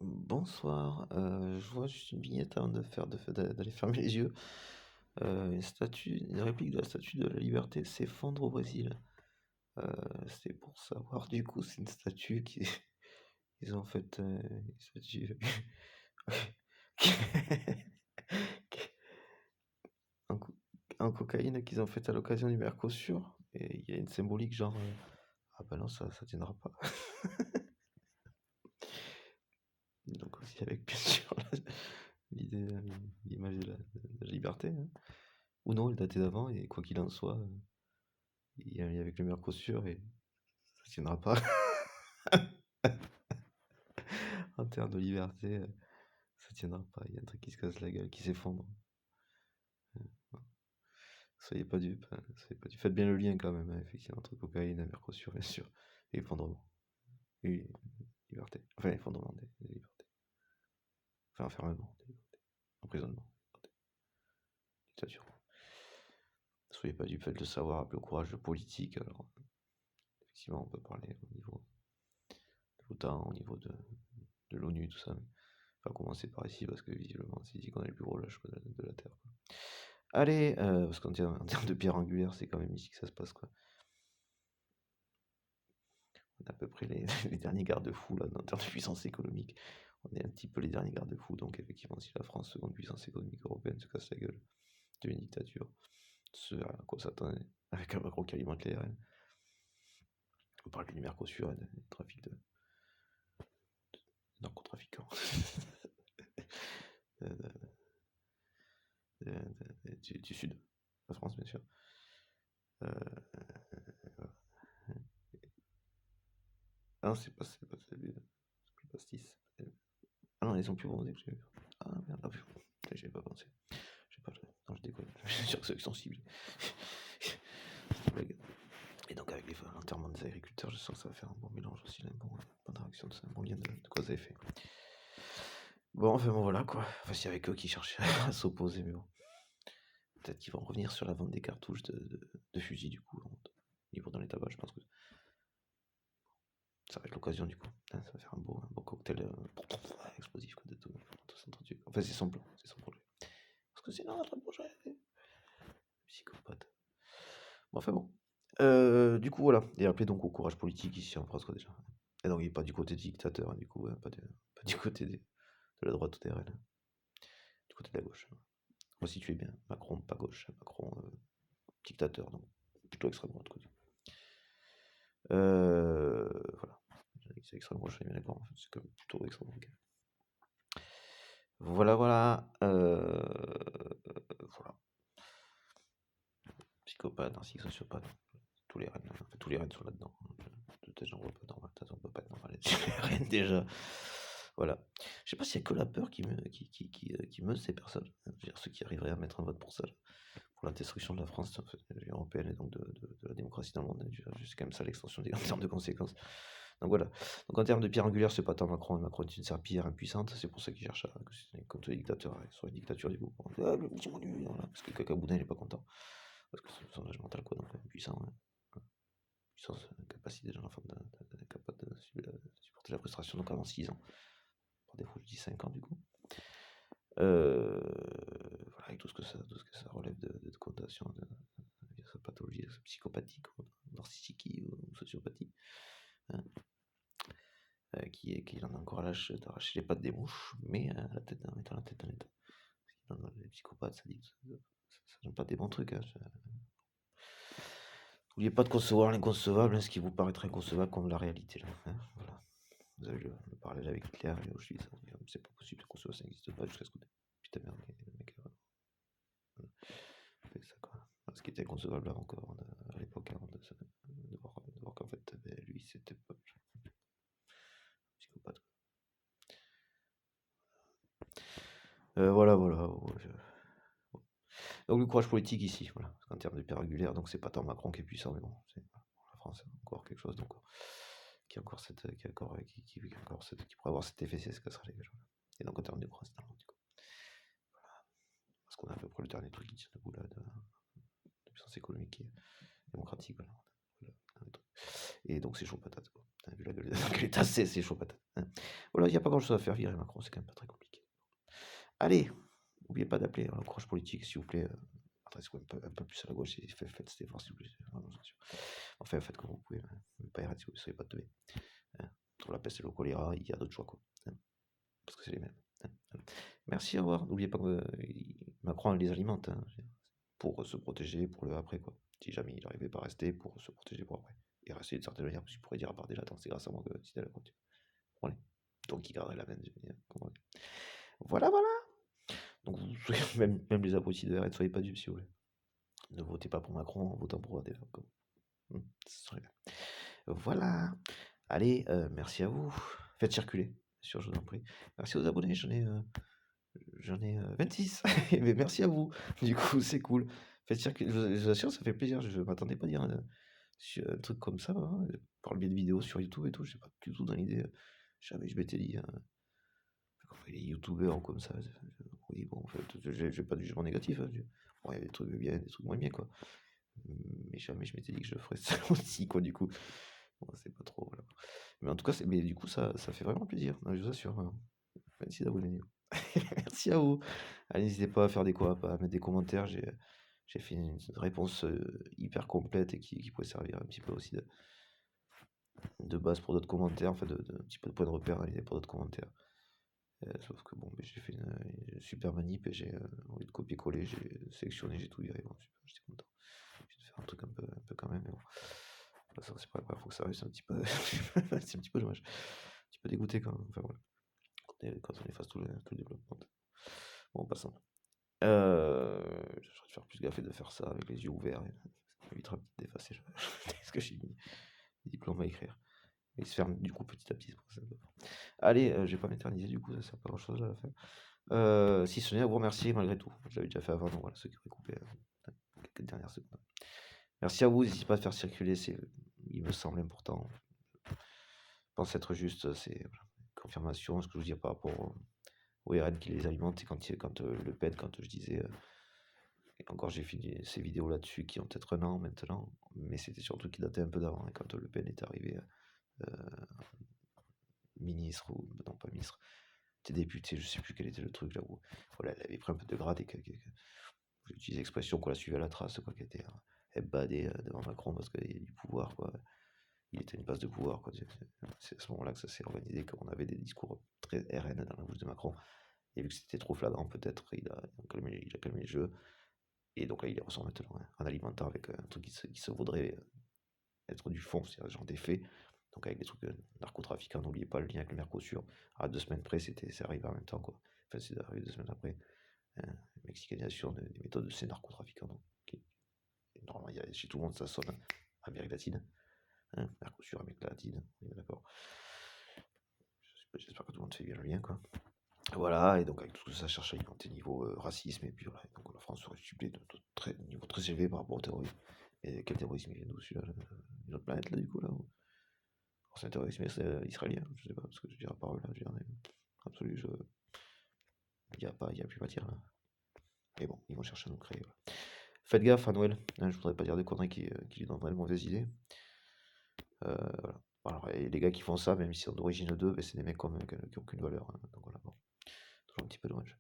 Bonsoir, je vois juste une vignette avant d'aller fermer les yeux. Une réplique de la statue de la Liberté s'effondre au Brésil. C'est pour savoir, du coup, c'est une statue qui ils ont fait une statue en, co- en cocaïne qu'ils ont faite à l'occasion du Mercosur. Et il y a une symbolique genre ah bah non, ça tiendra pas. Donc aussi avec bien sûr l'idée, l'image de la liberté, hein. Ou non, elle datait d'avant, et quoi qu'il en soit, il y a un lien avec le Mercosur et ça tiendra pas. En termes de liberté, ça tiendra pas. Il y a un truc qui se casse la gueule, qui s'effondre. Soyez pas dupes, hein, soyez pas dupes. Faites bien le lien quand même, hein, effectivement, entre cocaïne et Mercosur, bien sûr. Et effondrement. Et liberté. Enfin, effondrement des libertés. Enfin, enfermement des libertés. Emprisonnement. Dictature. Soyez pas dupes, faites le savoir, avec le courage politique. Alors, effectivement, on peut parler au niveau de l'OTAN, au niveau de l'ONU, tout ça. Mais on va commencer par ici, parce que visiblement, c'est ici qu'on a le plus gros lâche de la Terre, quoi. Allez, parce qu'en termes de pierre angulaire, c'est quand même ici que ça se passe, quoi. On est à peu près les derniers garde-fous, là, en termes de puissance économique. On est un petit peu les derniers garde-fous, donc effectivement, si la France, seconde puissance économique européenne, se casse la gueule, devient une dictature, ce à quoi s'attend avec un Macron qui alimente les RN. On parle du Mercosur et du trafic de narcotrafiquants. Du sud, la France, bien sûr. Euh, voilà. Ah non, c'est pas celui c'est plus pastis. Ah non, ils sont plus bronzés que j'ai vu. Ah merde, ah, putain, j'y avais pas pensé. Je sais pas, non, je déconne. Je suis sûr que ceux qui sont ciblés. Et donc, avec l'enterrement des agriculteurs, je sens que ça va faire un bon mélange aussi, une bonne réaction, de ça, un bon lien de cause à effet. Bon, enfin bon, voilà quoi. Enfin, s'il y avait eux qui cherchaient à s'opposer, mais bon. Peut-être qu'ils vont revenir sur la vente des cartouches de fusil, du coup, niveau dans les tabacs, je pense que ça va être l'occasion, du coup. Hein, ça va faire un beau cocktail explosif, quoi, de tout entendu. Enfin, c'est son plan, c'est son projet. Parce que c'est notre projet. Psychopathe. Bon, enfin bon. Du coup, voilà. Et appelé donc au courage politique ici en France, quoi, déjà. Et donc, il n'est pas du côté des dictateurs, hein, du coup, hein, pas du côté de la droite ou des RN, hein, du côté de la gauche. Moi, si tu es bien, Macron, pas gauche, Macron, dictateur, donc plutôt extrême droite, quoi. Voilà. J'ai dit que c'est extrême gauche, je suis bien d'accord, en fait, c'est quand même plutôt extrême droite. Voilà, voilà. Voilà. Psychopathe, narcissique, sociopathe. Tous les reines, enfin, tous les reines sont là-dedans. Peut-être j'en vois pas normal, peut-être on peut pas être normal. Les reines déjà. Voilà. Je sais pas s'il y a que la peur qui meut ces personnes. Je veux dire, ceux qui arriveraient à mettre un vote pour ça, pour la destruction de la France en fait, européenne et donc de la démocratie dans le monde. C'est quand même ça l'extension en termes de conséquences. Donc voilà. Donc en termes de pierre angulaire, c'est pas tant Macron. Macron est une serpillière impuissante. C'est pour ça qu'il cherche comme tous les dictateurs, sur une dictature du coup. Ah, le petit monu, voilà, parce que Cacaboudin il est pas content. Parce que c'est son âge mental, quoi, donc puissant. Ouais. Puissance, capacité des gens enfants capable de supporter la frustration, donc avant 6 ans. Par défaut, je dis 5 ans du coup. Voilà, avec tout ce que ça relève de connotation, de sa pathologie psychopathique, ou narcissique ou sociopathie, hein, qui en a encore d'arracher les pattes des mouches, mais la tête, en mettant la tête en état. Dans les psychopathes, ça dit ça donne pas des bons trucs. Hein, n'oubliez pas de concevoir l'inconcevable, hein, ce qui vous paraîtrait inconcevable comme la réalité. Là, hein, voilà. Vous avez le parallèle avec Hitler et Auschwitz. Hein, c'est pas possible de concevoir, ça n'existe pas jusqu'à ce que. Putain, merde, le mec. C'est ça, quoi. Ce qui était inconcevable encore à l'époque, avant de voir qu'en fait, lui, c'était pas psychopathe. Voilà, voilà. Donc le courage politique ici, voilà. Parce qu'en termes de pierre angulaire, donc c'est pas tant Macron qui est puissant, mais bon, c'est la France, encore quelque chose donc, qui pourrait avoir cet effet, c'est ce que sera les gars. Et donc en termes de croissance, du coup. Voilà. Parce qu'on a à peu près le dernier truc qui tient debout là, de puissance économique et démocratique, voilà. Et donc c'est chaud patate, quoi. Vu la gueule de l'État, c'est chaud patate. Hein. Voilà, il n'y a pas grand-chose à faire, virer Macron, c'est quand même pas très compliqué. Allez, n'oubliez pas d'appeler le courage politique, s'il vous plaît. Adresse un peu plus à la gauche, et faites cet effort, s'il vous plaît. Enfin, faites comme vous pouvez, pas arrêter si vous ne savez pas de Entre la peste et le choléra, il y a d'autres choix, quoi. Parce que c'est les mêmes. Merci, au revoir. N'oubliez pas que Macron les alimente, pour se protéger pour le après, quoi. Si jamais il n'arrivait pas à rester, pour se protéger pour après. Et rester d'une certaine manière, parce qu'il pourrait dire à part déjà, attends, c'est grâce à moi que si elle a continué. Voilà. Donc il garderait la même. Voilà, voilà. Donc même les abrutis de RN, soyez pas dupes si vous voulez. Ne votez pas pour Macron en votant pour Adela. Ce serait bien. Voilà. Allez, merci à vous. Faites circuler, bien sûr, je vous en prie. Merci aux abonnés, j'en ai 26. Mais merci à vous. Du coup, c'est cool. Faites circuler, je vous assure, ça fait plaisir. Je ne m'attendais pas à dire un truc comme ça, par le biais de vidéos sur YouTube et tout. Je n'ai pas du tout dans l'idée. Jamais je m'étais dit. Les youtubeurs comme ça. Oui, bon, en fait, j'ai pas de jugement négatif. Bon, il y a des trucs bien, des trucs moins bien, quoi. Mais jamais je m'étais dit que je ferais ça aussi, quoi, du coup. Bon, c'est pas trop, voilà. Mais en tout cas, mais du coup, ça fait vraiment plaisir, je vous assure. Merci d'abonner. Merci à vous. Allez, n'hésitez pas à faire des quoi, à mettre des commentaires. J'ai fait une réponse hyper complète et qui pourrait servir un petit peu aussi de base pour d'autres commentaires, enfin, un petit peu de point de repère pour d'autres commentaires. Sauf que bon, j'ai fait une super manip et j'ai envie de copier-coller, j'ai sélectionné, j'ai tout viré. Bon, super, j'étais content. J'ai de faire un truc un peu quand même, mais bon. Ça, c'est pas grave, faut que ça réussisse un petit peu. C'est un petit peu dommage. Un petit peu dégoûté quand même. Enfin voilà. Quand on efface tout le développement. Bon, passons. Je de faire plus gaffe et de faire ça avec les yeux ouverts. Ça m'évitera d'effacer ce que j'ai mis. Les diplômes à écrire. Il se ferme du coup petit à petit. Allez, je vais pas m'éterniser du coup, ça sert pas grand chose à la fin. Si ce n'est à vous remercier malgré tout. Je l'avais déjà fait avant, donc voilà, ceux qui auraient coupé quelques dernières secondes. Merci à vous, n'hésitez pas à faire circuler, il me semble important. Je pense être juste, c'est confirmation, ce que je vous dis par rapport au RN qui les alimente, et quand Le Pen, quand je disais, et encore j'ai fini ces vidéos là-dessus qui ont peut-être un an maintenant, mais c'était surtout qui datait un peu d'avant, quand Le Pen est arrivé ministre, ou non pas ministre, était député, je sais plus quel était le truc là où voilà, elle avait pris un peu de grade et j'utilise l'expression qu'on la suivait à la trace, quoi, qui était badé devant Macron parce qu'il y a du pouvoir, quoi. Il était une base de pouvoir, quoi. C'est à ce moment-là que ça s'est organisé, qu'on avait des discours très RN dans la bouche de Macron. Et vu que c'était trop flagrant, peut-être, il a calmé le jeu. Et donc là, il ressort maintenant en alimentant avec un truc qui se vaudrait être du fond, c'est-à-dire genre des faits. Donc avec des trucs narcotrafiquants, n'oubliez pas le lien avec le Mercosur. À 2 semaines près, c'est arrivé en même temps, quoi. Enfin, c'est arrivé 2 semaines après. Mexicanisation des méthodes de ces narcotrafiquants. Donc, normalement, chez tout le monde, ça sonne Amérique latine. Mercosur, Amérique latine, on est d'accord. J'espère que tout le monde fait bien le lien, quoi. Voilà, et donc avec tout ça, ça cherche à alimenter niveau racisme, et puis voilà, donc la France serait ciblée de niveau très élevé par rapport au terrorisme. Et quel terrorisme il vient d'où celui-là, une autre planète là du coup là c'est un terrorisme israélien, je sais pas, parce que je dirais par là, je dirais, absolu, il n'y a plus matière là. Mais bon, ils vont chercher à nous créer. Voilà. Faites gaffe à Noël, je voudrais pas dire des conneries qui lui donneraient de mauvaises idées. Voilà. Alors, et les gars qui font ça, même s'ils sont d'origine d'eux, c'est des mecs qui n'ont aucune valeur. Donc voilà, bon. Toujours un petit peu dommage.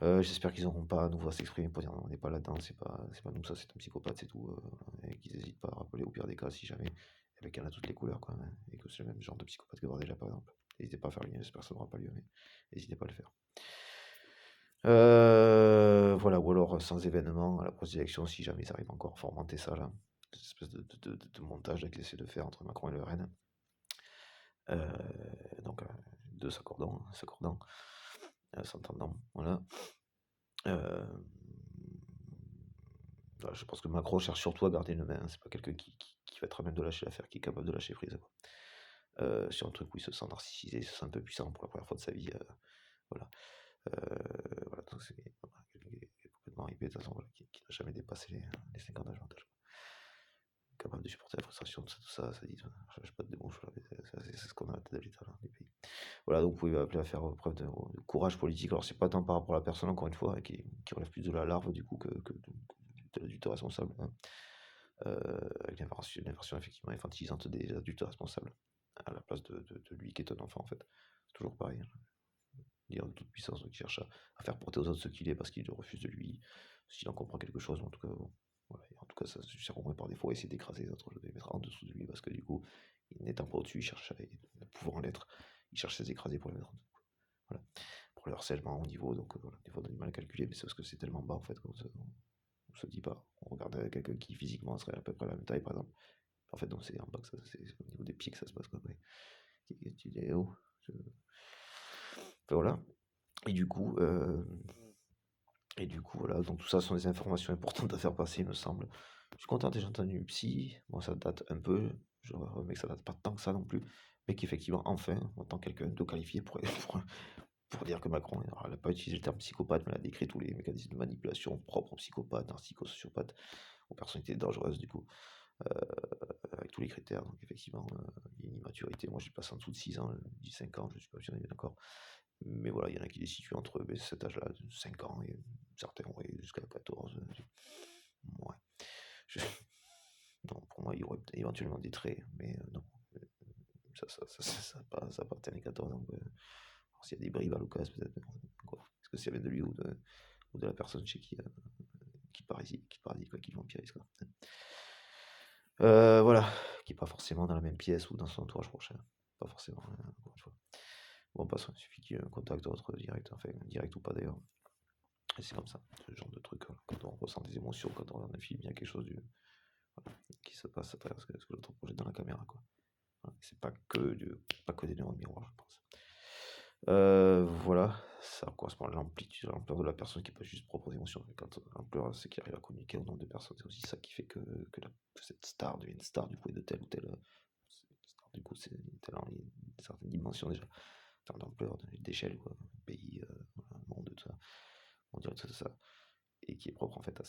J'espère qu'ils n'auront pas à nouveau à s'exprimer pour dire non, on n'est pas là-dedans, c'est pas nous, ça, c'est un psychopathe, c'est tout. Et qu'ils n'hésitent pas à rappeler au pire des cas, si jamais, avec elle a toutes les couleurs quand même, et que c'est le même genre de psychopathe que Bardella par exemple. N'hésitez pas à faire le lien, j'espère que ça n'aura pas lieu, mais n'hésitez pas à le faire. Voilà, ou alors sans événement à la prochaine élection, si jamais ils arrivent encore à formenter ça là, cette espèce de montage qu'ils essaient de faire entre Macron et Le Pen. Donc, deux s'accordant, s'entendant, voilà. Voilà, je pense que Macron cherche surtout à garder une main. C'est pas quelqu'un qui va être à même de lâcher l'affaire, qui est capable de lâcher prise, quoi. Sur un truc où il se sent narcissisé, il se sent un peu puissant pour la première fois de sa vie. Voilà. Voilà, donc c'est complètement ripé, de toute façon, voilà, qui n'a jamais dépassé les 50 âges d'avantage. Capable de supporter la frustration, tout ça, ça dit, je cherche pas de débauche, c'est ce qu'on a à la tête de l'État du pays. Voilà, donc vous pouvez appeler à faire preuve de courage politique. Alors c'est pas tant par rapport à la personne, encore une fois, qui relève plus de la larve du coup que du responsable. avec l'inversion effectivement infantilisante des adultes responsables, à la place de lui qui est un enfant en fait. Toujours pareil, dire de toute puissance qui cherche à faire porter aux autres ce qu'il est parce qu'il refuse de lui, s'il en comprend quelque chose, mais en tout cas, bon, voilà, en tout cas ça se sert au moins par défaut à essayer d'écraser les autres, de les mettre en dessous de lui, parce que du coup, n'étant pas au-dessus, il cherche à pouvoir en l'être, il cherche à les écraser pour les mettre en dessous. Voilà. Pour le harcèlement au niveau, donc voilà, des fois on a du mal à calculer, mais c'est parce que c'est tellement bas en fait qu'on se dit pas. On regarde quelqu'un qui physiquement serait à peu près la même taille par exemple. En fait, non, c'est en bas que c'est au niveau des pieds que ça se passe quoi. Ouais. Tu dis, eh oh. Enfin, voilà. Et du coup, voilà, donc tout ça sont des informations importantes à faire passer, il me semble. Je suis content déjà entendu Psy, bon ça date un peu, je mais que ça date pas tant que ça non plus, mais qu'effectivement, enfin, on entend quelqu'un de qualifié pour dire que Macron, alors, elle n'a pas utilisé le terme psychopathe, mais elle a décrit tous les mécanismes de manipulation propres aux psychopathes, narcico-sociopathes, aux personnalités dangereuses du coup, avec tous les critères, donc effectivement, il y a une immaturité, moi j'ai passé en dessous de 6 ans, 5 ans, je suis pas sûr, d'accord. Mais voilà, il y en a qui les situent entre cet âge-là, 5 ans, et certains, ouais, jusqu'à 14. Ouais. Je- Non, pour moi, il y aurait éventuellement des traits, mais non. Ça n'a pas atteint les 14 ans. Alors, s'il y a des bribes à l'occasion, peut-être. Quoi. Est-ce que ça vient de lui ou de la personne chez qui parasite, quoi, qui vampirise, quoi. Voilà, qui n'est pas forcément dans la même pièce ou dans son entourage prochain. Pas forcément, encore une fois. Bon, passons, il suffit qu'il y ait un contact autre direct, enfin direct ou pas d'ailleurs. Et c'est comme ça, ce genre de truc, quand on ressent des émotions, quand on regarde un film, il y a quelque chose voilà, qui se passe à travers ce que l'autre projette dans la caméra, quoi. Voilà. C'est pas que des neurones miroirs, je pense. Voilà, ça correspond à l'amplitude, à l'ampleur de la personne qui n'est pas juste propre aux émotions. Et quand l'ampleur, c'est qu'il arrive à communiquer au nombre de personnes. C'est aussi ça qui fait que cette star devient une star du coup et de telle ou telle. Star, du coup, c'est une certaine dimension déjà, en termes d'ampleur, d'échelle, quoi. Pays, monde, tout ça. On dirait tout ça. Et qui est propre en fait à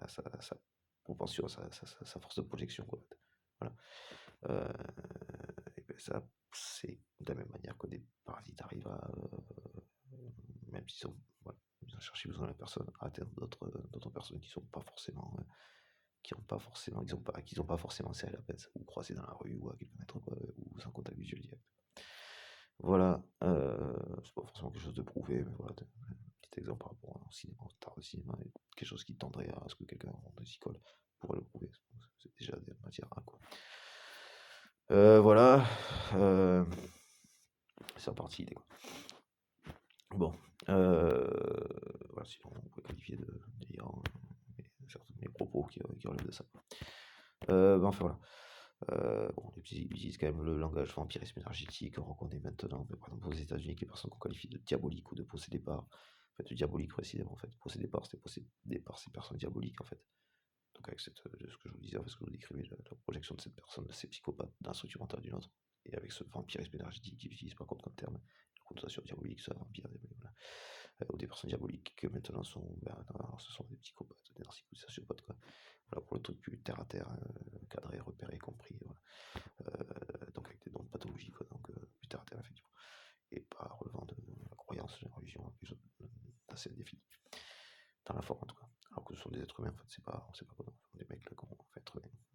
sa propension, sa force de projection, quoi. Voilà. Et ben ça, c'est de la même manière que des parasites arrivent à, même s'ils sont, voilà, ils ont cherché besoin de la personne, à atteindre d'autres personnes qui sont pas forcément, qui ont pas forcément, qu'ils ont pas forcément serré la pince, ou croisé dans la rue, ou à quelques mètres, quoi, ou sans contact visuel direct. Voilà, c'est pas forcément quelque chose de prouvé, mais voilà, un petit exemple par rapport au cinéma, au tard de cinéma, et quelque chose qui tendrait à ce que quelqu'un de psychologue pourrait le prouver. C'est déjà des matières A, quoi. Voilà, c'est reparti, quoi. Bon, voilà, sinon on pourrait qualifier de délirant certains de mes propos qui relèvent de ça. Enfin voilà. Bon, ils utilisent quand même le langage vampirisme énergétique, on reconnaît maintenant, mais par exemple aux États-Unis, les personnes qu'on qualifie de diaboliques ou de possédées par, en fait, de diabolique précisément, en fait, possédées par, c'était possédé par ces personnes diaboliques, en fait. Donc avec ce que je vous disais, ce que vous décrivez, la projection de cette personne, de ces psychopathes, dans la structure mentale d'une autre, et avec ce vampirisme énergétique qu'ils utilisent par contre comme terme, la connotation diabolique, ça, vampire, voilà. Ou des personnes diaboliques que maintenant sont, ce sont des psychopathes, des narcissiques, des sociopathes, quoi. Voilà pour le truc plus terre à terre, cadré, repéré, compris, voilà. Donc avec des dons de pathologie, quoi, donc plus terre à terre, effectivement. Et pas relevant de la croyance, de la religion, quelque chose d'assez défini. Dans la forme, en tout cas. Alors que ce sont des êtres humains, en fait, c'est pas quoi, des mecs là,